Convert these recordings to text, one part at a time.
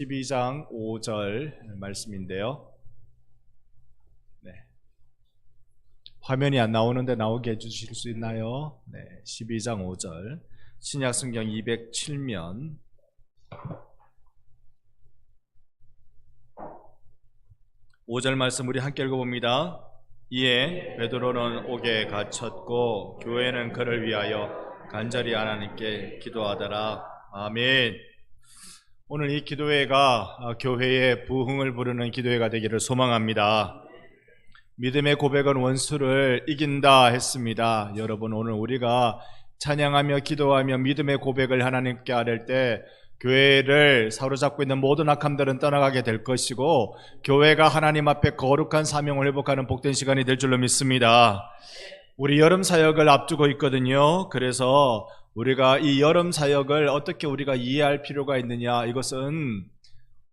12장 5절 말씀인데요. 네. 화면이 안 나오는데 나오게 해주실 수 있나요? 네, 12장 5절 신약성경 207면 5절 말씀 우리 함께 읽어봅니다. 이에 베드로는 옥에 갇혔고 교회는 그를 위하여 간절히 하나님께 기도하더라. 아멘. 오늘 이 기도회가 교회의 부흥을 부르는 기도회가 되기를 소망합니다. 믿음의 고백은 원수를 이긴다 했습니다. 여러분, 오늘 우리가 찬양하며 기도하며 믿음의 고백을 하나님께 아뢰 때 교회를 사로잡고 있는 모든 악함들은 떠나가게 될 것이고 교회가 하나님 앞에 거룩한 사명을 회복하는 복된 시간이 될 줄로 믿습니다. 우리 여름 사역을 앞두고 있거든요. 그래서 우리가 이 여름 사역을 어떻게 우리가 이해할 필요가 있느냐, 이것은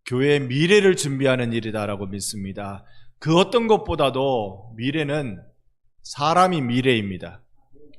교회의 미래를 준비하는 일이다라고 믿습니다. 그 어떤 것보다도 미래는 사람이 미래입니다.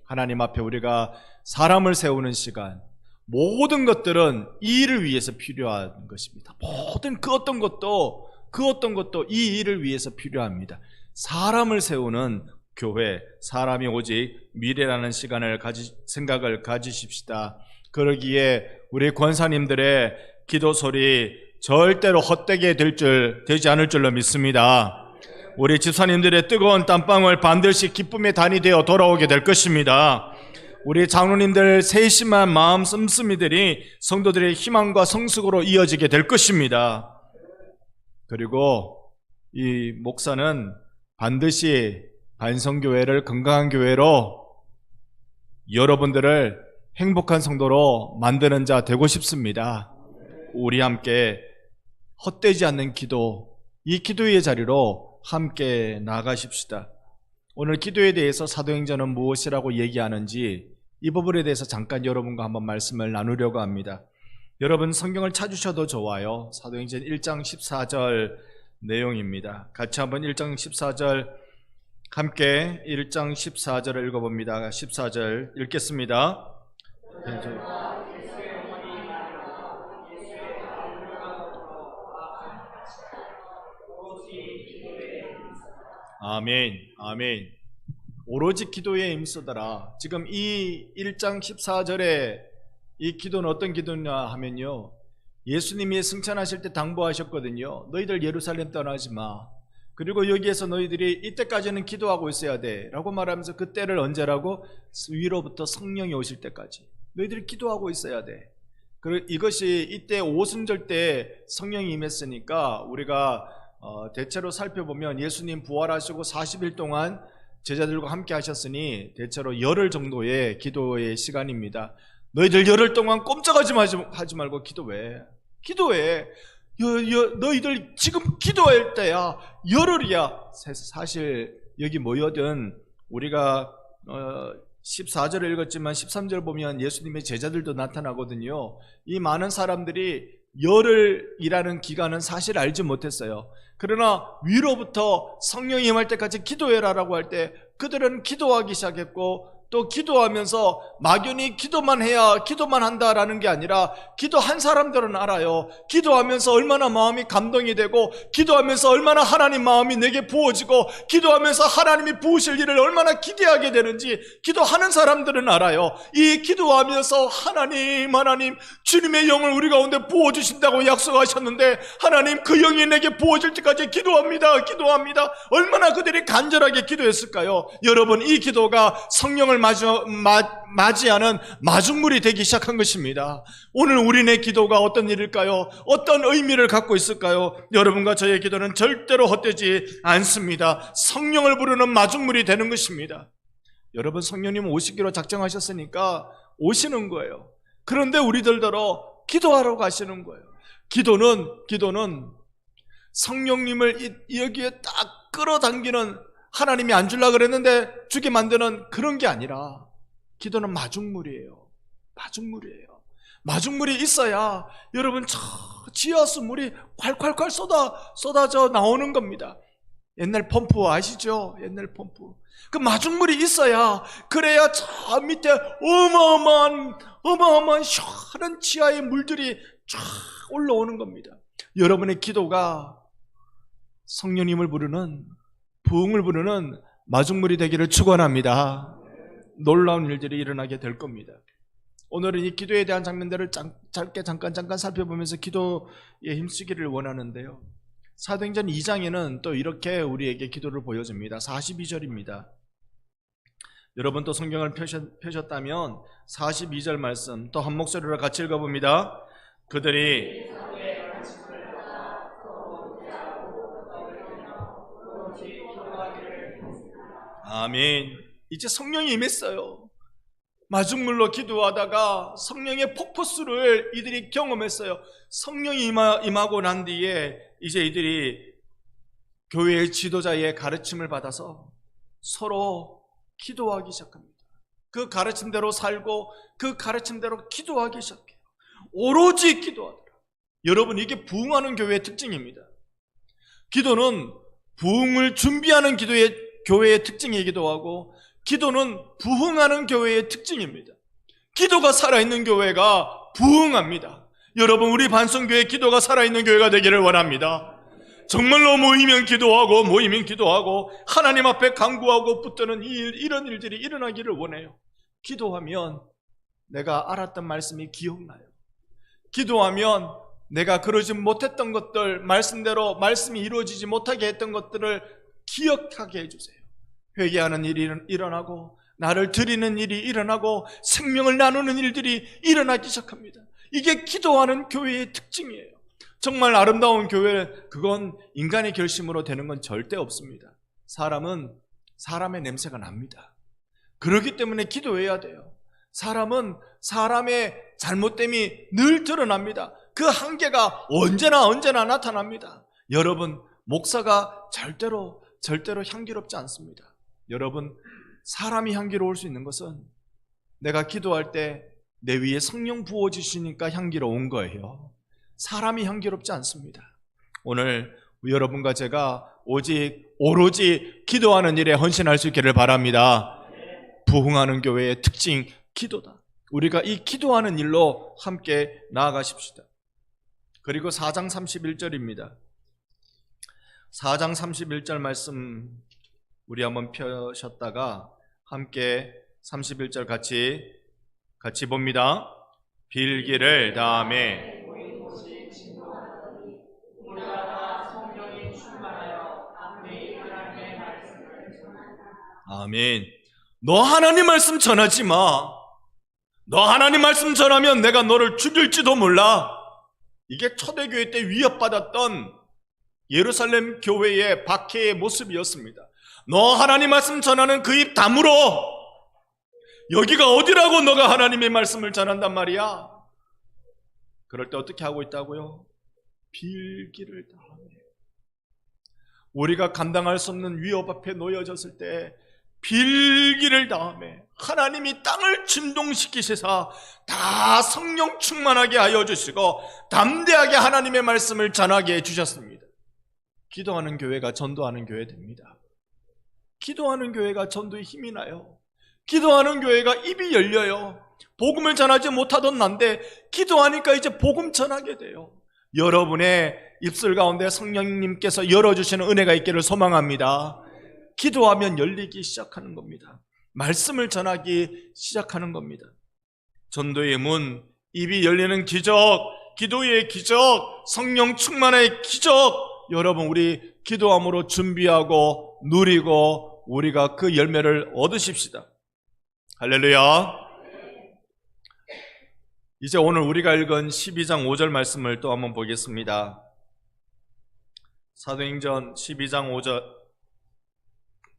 하나님 앞에 우리가 사람을 세우는 시간, 모든 것들은 이 일을 위해서 필요한 것입니다. 모든 그 어떤 것도 이 일을 위해서 필요합니다. 사람을 세우는 교회, 사람이 오직 미래라는 생각을 가지십시다. 그러기에 우리 권사님들의 기도 소리 절대로 헛되게 되지 않을 줄로 믿습니다. 우리 집사님들의 뜨거운 땀방울 반드시 기쁨의 단이 되어 돌아오게 될 것입니다. 우리 장로님들 세심한 마음 씀씀이들이 성도들의 희망과 성숙으로 이어지게 될 것입니다. 그리고 이 목사는 반드시 반성교회를 건강한 교회로, 여러분들을 행복한 성도로 만드는 자 되고 싶습니다. 우리 함께 헛되지 않는 기도, 이 기도의 자리로 함께 나가십시다. 오늘 기도에 대해서 사도행전은 무엇이라고 얘기하는지 이 부분에 대해서 잠깐 여러분과 한번 말씀을 나누려고 합니다. 여러분 성경을 찾으셔도 좋아요. 사도행전 1장 14절 내용입니다. 같이 한번 1장 14절 함께 1장 14절을 읽어봅니다. 14절 읽겠습니다. 아멘, 아멘. 오로지 기도에 힘쓰더라. 지금 이 1장 14절에 이 기도는 어떤 기도냐 하면요, 예수님이 승천하실 때 당부하셨거든요. 너희들 예루살렘 떠나지 마. 그리고 여기에서 너희들이 이때까지는 기도하고 있어야 돼 라고 말하면서 그 때를 언제라고? 위로부터 성령이 오실 때까지 너희들이 기도하고 있어야 돼. 그리고 이것이 이때 오순절 때 성령이 임했으니까 우리가 대체로 살펴보면 예수님 부활하시고 40일 동안 제자들과 함께 하셨으니 대체로 열흘 정도의 기도의 시간입니다. 너희들 열흘 동안 꼼짝하지 말고 기도해. 너희들 지금 기도할 때야. 열흘이야. 사실 여기 모여든 우리가 14절을 읽었지만 13절 보면 예수님의 제자들도 나타나거든요. 이 많은 사람들이 열흘이라는 기간은 사실 알지 못했어요. 그러나 위로부터 성령이 임할 때까지 기도해라라고 할 때 그들은 기도하기 시작했고, 또 기도하면서 막연히 기도만 해야 기도만 한다라는 게 아니라 기도한 사람들은 알아요. 기도하면서 얼마나 마음이 감동이 되고, 기도하면서 얼마나 하나님 마음이 내게 부어지고, 기도하면서 하나님이 부으실 일을 얼마나 기대하게 되는지 기도하는 사람들은 알아요. 이 기도하면서 하나님 주님의 영을 우리 가운데 부어주신다고 약속하셨는데, 하나님 그 영이 내게 부어질 때까지 기도합니다. 얼마나 그들이 간절하게 기도했을까요? 여러분, 이 기도가 성령을 맞이하는 마중물이 되기 시작한 것입니다. 오늘 우리네 기도가 어떤 일일까요? 어떤 의미를 갖고 있을까요? 여러분과 저의 기도는 절대로 헛되지 않습니다. 성령을 부르는 마중물이 되는 것입니다. 여러분, 성령님 오시기로 작정하셨으니까 오시는 거예요. 그런데 우리들더러 기도하러 가시는 거예요. 기도는 성령님을 여기에 딱 끌어당기는, 하나님이 안 주려고 그랬는데 주게 만드는 그런 게 아니라, 기도는 마중물이에요. 마중물이 있어야 여러분 지하수 물이 콸콸콸 쏟아져 나오는 겁니다. 옛날 펌프 아시죠? 옛날 펌프. 그 마중물이 있어야, 그래야 저 밑에 어마어마한 시원한 지하의 물들이 쫙 올라오는 겁니다. 여러분의 기도가 성령님을 부르는, 부흥을 부르는 마중물이 되기를 축원합니다. 놀라운 일들이 일어나게 될 겁니다. 오늘은 이 기도에 대한 장면들을 짧게 잠깐 살펴보면서 기도에 힘쓰기를 원하는데요. 사도행전 2장에는 또 이렇게 우리에게 기도를 보여줍니다. 42절입니다. 여러분 또 성경을 펴셨다면 42절 말씀 또 한 목소리로 같이 읽어봅니다. 그들이 아멘. 이제 성령이 임했어요. 마중물로 기도하다가 성령의 폭포수를 이들이 경험했어요. 성령이 임하고 난 뒤에 이제 이들이 교회의 지도자의 가르침을 받아서 서로 기도하기 시작합니다. 그 가르침대로 살고 그 가르침대로 기도하기 시작해요. 오로지 기도하더라. 여러분, 이게 부흥하는 교회의 특징입니다. 기도는 부흥을 준비하는 교회의 특징이기도 하고, 기도는 부흥하는 교회의 특징입니다. 기도가 살아있는 교회가 부흥합니다. 여러분, 우리 반성교회 기도가 살아있는 교회가 되기를 원합니다. 정말로 모이면 기도하고 하나님 앞에 간구하고 붙드는 이런 일들이 일어나기를 원해요. 기도하면 내가 알았던 말씀이 기억나요. 기도하면 내가 그러지 못했던 것들, 말씀대로 말씀이 이루어지지 못하게 했던 것들을 기억하게 해주세요. 회개하는 일이 일어나고, 나를 드리는 일이 일어나고, 생명을 나누는 일들이 일어나기 시작합니다. 이게 기도하는 교회의 특징이에요. 정말 아름다운 교회, 그건 인간의 결심으로 되는 건 절대 없습니다. 사람은 사람의 냄새가 납니다. 그렇기 때문에 기도해야 돼요. 사람은 사람의 잘못됨이 늘 드러납니다. 그 한계가 언제나 나타납니다. 여러분, 목사가 절대로 향기롭지 않습니다. 여러분, 사람이 향기로울 수 있는 것은 내가 기도할 때 내 위에 성령 부어주시니까 향기로운 거예요. 사람이 향기롭지 않습니다. 오늘 여러분과 제가 오로지 기도하는 일에 헌신할 수 있기를 바랍니다. 부흥하는 교회의 특징, 기도다. 우리가 이 기도하는 일로 함께 나아가십시다. 그리고 4장 31절입니다. 4장 31절 말씀 우리 한번 펴셨다가 함께 31절 같이 봅니다. 빌기를 다음에 아멘. 너 하나님 말씀 전하지 마. 너 하나님 말씀 전하면 내가 너를 죽일지도 몰라. 이게 초대교회 때 위협받았던 예루살렘 교회의 박해의 모습이었습니다. 너 하나님 말씀 전하는 그 입 다물어. 여기가 어디라고 너가 하나님의 말씀을 전한단 말이야. 그럴 때 어떻게 하고 있다고요? 빌기를 다하며. 우리가 감당할 수 없는 위협 앞에 놓여졌을 때 빌기를 다하며 하나님이 땅을 진동시키시사 다 성령 충만하게 하여 주시고 담대하게 하나님의 말씀을 전하게 해주셨습니다. 기도하는 교회가 전도하는 교회 됩니다. 기도하는 교회가 전도에 힘이 나요. 기도하는 교회가 입이 열려요. 복음을 전하지 못하던 난데 기도하니까 이제 복음 전하게 돼요. 여러분의 입술 가운데 성령님께서 열어주시는 은혜가 있기를 소망합니다. 기도하면 열리기 시작하는 겁니다. 말씀을 전하기 시작하는 겁니다. 전도의 문, 입이 열리는 기적, 기도의 기적, 성령 충만의 기적, 여러분 우리 기도함으로 준비하고 누리고 우리가 그 열매를 얻으십시다. 할렐루야. 이제 오늘 우리가 읽은 12장 5절 말씀을 또 한번 보겠습니다. 사도행전 12장 5절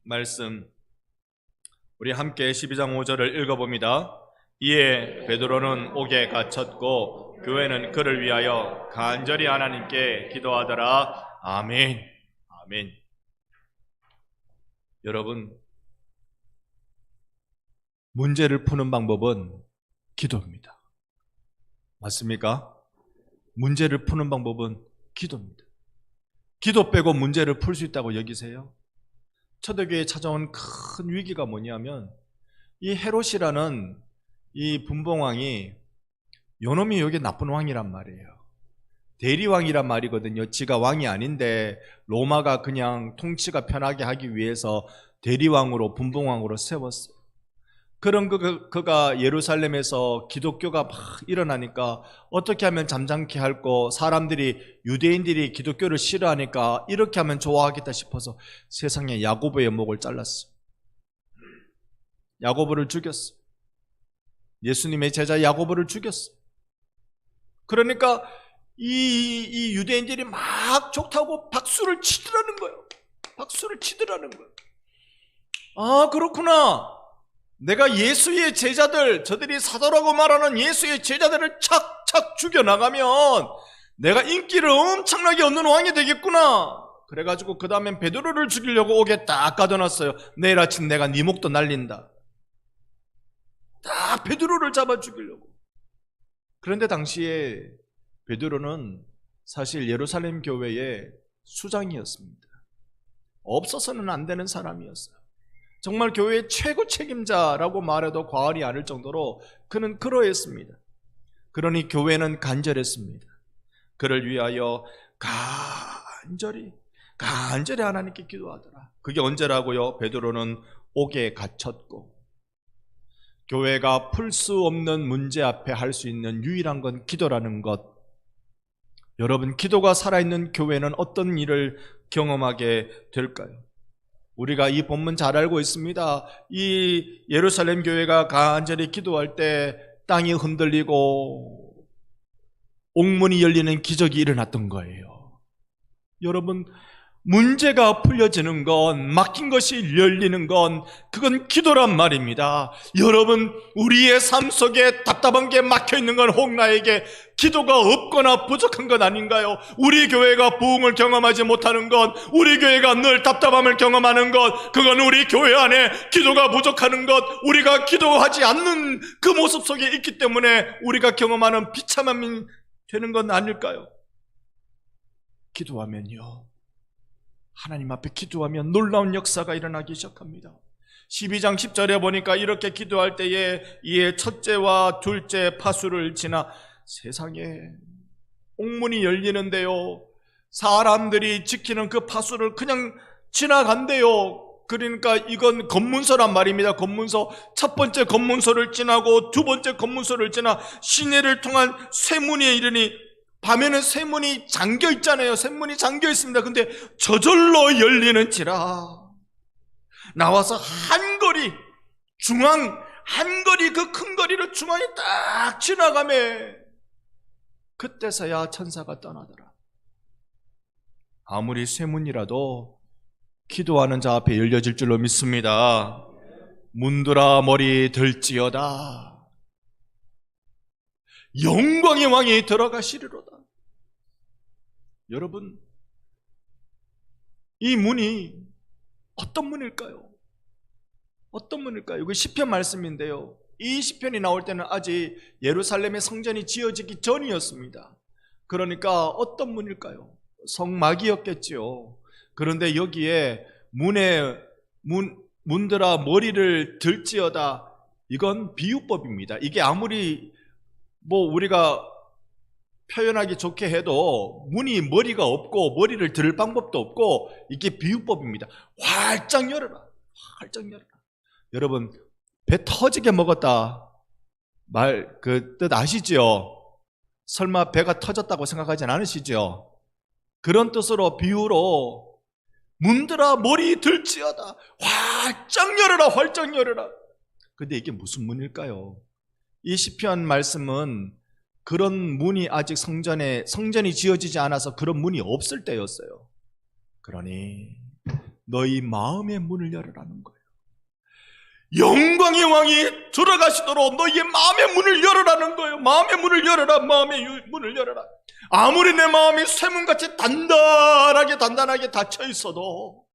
말씀 우리 함께 12장 5절을 읽어봅니다. 이에 베드로는 옥에 갇혔고 교회는 그를 위하여 간절히 하나님께 기도하더라. 아멘. 아멘. 여러분, 문제를 푸는 방법은 기도입니다. 맞습니까? 문제를 푸는 방법은 기도입니다. 기도 빼고 문제를 풀 수 있다고 여기세요? 초대교회에 찾아온 큰 위기가 뭐냐면 이 헤롯이라는 이 분봉왕이 요놈이 여기 나쁜 왕이란 말이에요. 대리왕이란 말이거든요. 지가 왕이 아닌데 로마가 그냥 통치가 편하게 하기 위해서 대리왕으로, 분봉왕으로 세웠어요. 그런 그가 예루살렘에서 기독교가 막 일어나니까 어떻게 하면 잠잠케 할고, 유대인들이 기독교를 싫어하니까 이렇게 하면 좋아하겠다 싶어서 세상에 야고보의 목을 잘랐어요. 야고보를 죽였어요. 예수님의 제자 야고보를 죽였어요. 그러니까 이 유대인들이 막 좋다고 박수를 치더라는 거예요. 박수를 치더라는 거예요. 아, 그렇구나. 내가 예수의 제자들, 저들이 사도라고 말하는 예수의 제자들을 착착 죽여나가면 내가 인기를 엄청나게 얻는 왕이 되겠구나. 그래가지고 그 다음엔 베드로를 죽이려고 옥에 딱 가둬놨어요. 내일 아침 내가 네 목도 날린다. 딱 베드로를 잡아 죽이려고. 그런데 당시에 베드로는 사실 예루살렘 교회의 수장이었습니다. 없어서는 안 되는 사람이었어요. 정말 교회의 최고 책임자라고 말해도 과언이 아닐 정도로 그는 그러했습니다. 그러니 교회는 간절했습니다. 그를 위하여 간절히 하나님께 기도하더라. 그게 언제라고요? 베드로는 옥에 갇혔고, 교회가 풀 수 없는 문제 앞에 할 수 있는 유일한 건 기도라는 것. 여러분, 기도가 살아있는 교회는 어떤 일을 경험하게 될까요? 우리가 이 본문 잘 알고 있습니다. 이 예루살렘 교회가 간절히 기도할 때 땅이 흔들리고 옥문이 열리는 기적이 일어났던 거예요. 여러분, 문제가 풀려지는 건, 막힌 것이 열리는 건, 그건 기도란 말입니다. 여러분, 우리의 삶 속에 답답한 게 막혀있는 건 혹 나에게 기도가 없거나 부족한 건 아닌가요? 우리 교회가 부흥을 경험하지 못하는 것, 우리 교회가 늘 답답함을 경험하는 것, 그건 우리 교회 안에 기도가 부족하는 것, 우리가 기도하지 않는 그 모습 속에 있기 때문에 우리가 경험하는 비참함이 되는 건 아닐까요? 기도하면요, 하나님 앞에 기도하면 놀라운 역사가 일어나기 시작합니다. 12장 10절에 보니까 이렇게 기도할 때에 이에 첫째와 둘째 파수를 지나 세상에 옥문이 열리는데요, 사람들이 지키는 그 파수를 그냥 지나간대요. 그러니까 이건 검문소란 말입니다. 검문소. 첫 번째 검문소를 지나고 두 번째 검문소를 지나 시내를 통한 쇠문에 이르니, 밤에는 쇠문이 잠겨 있잖아요. 쇠문이 잠겨 있습니다. 근데 저절로 열리는지라 나와서 한거리, 한거리, 그 큰 거리를 중앙에 딱 지나가매 그때서야 천사가 떠나더라. 아무리 쇠문이라도 기도하는 자 앞에 열려질 줄로 믿습니다. 문들아 머리 들지어다. 영광의 왕이 들어가시리로다. 여러분, 이 문이 어떤 문일까요? 어떤 문일까요? 이거 시편 말씀인데요, 이 시편이 나올 때는 아직 예루살렘의 성전이 지어지기 전이었습니다. 그러니까 어떤 문일까요? 성막이었겠지요. 그런데 여기에 문들아 머리를 들지어다, 이건 비유법입니다. 이게 아무리 우리가 표현하기 좋게 해도 문이 머리가 없고 머리를 들 방법도 없고, 이게 비유법입니다. 활짝 열어라, 활짝 열어라. 여러분, 배 터지게 먹었다 말 그 뜻 아시죠? 설마 배가 터졌다고 생각하진 않으시죠? 그런 뜻으로, 비유로 문들아 머리 들지어다, 활짝 열어라, 활짝 열어라. 근데 이게 무슨 문일까요? 이 시편 말씀은 그런 문이 아직 성전이 지어지지 않아서 그런 문이 없을 때였어요. 그러니 너희 마음의 문을 열으라는 거예요. 영광의 왕이 들어가시도록 너희의 마음의 문을 열으라는 거예요. 마음의 문을 열어라, 마음의 문을 열어라. 아무리 내 마음이 쇠문같이 단단하게 닫혀 있어도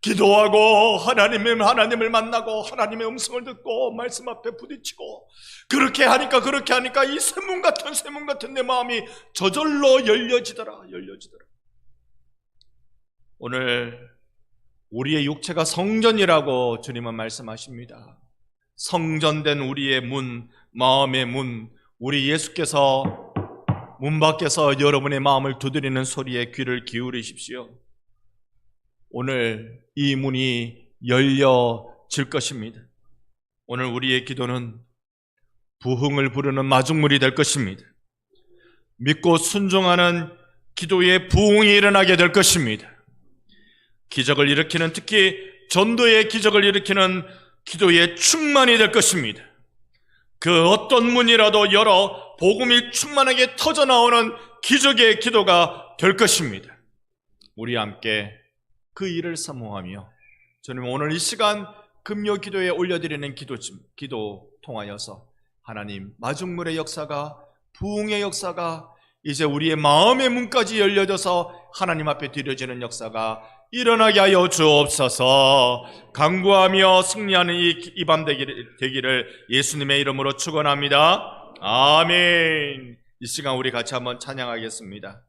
기도하고 하나님을 만나고 하나님의 음성을 듣고 말씀 앞에 부딪히고, 그렇게 하니까 이 쇠문 같은 내 마음이 저절로 열려지더라. 오늘 우리의 육체가 성전이라고 주님은 말씀하십니다. 성전된 우리의 문, 마음의 문, 우리 예수께서 문 밖에서 여러분의 마음을 두드리는 소리에 귀를 기울이십시오. 오늘 이 문이 열려질 것입니다. 오늘 우리의 기도는 부흥을 부르는 마중물이 될 것입니다. 믿고 순종하는 기도의 부흥이 일어나게 될 것입니다. 기적을 일으키는, 특히 전도의 기적을 일으키는 기도의 충만이 될 것입니다. 그 어떤 문이라도 열어 복음이 충만하게 터져나오는 기적의 기도가 될 것입니다. 우리 함께 그 일을 사모하며 저는 오늘 이 시간 금요 기도에 올려드리는 기도 통하여서 하나님 마중물의 역사가, 부흥의 역사가 이제 우리의 마음의 문까지 열려져서 하나님 앞에 드려지는 역사가 일어나게 하여 주옵소서. 간구하며 승리하는 이 밤 되기를 예수님의 이름으로 축원합니다. 아멘. 이 시간 우리 같이 한번 찬양하겠습니다.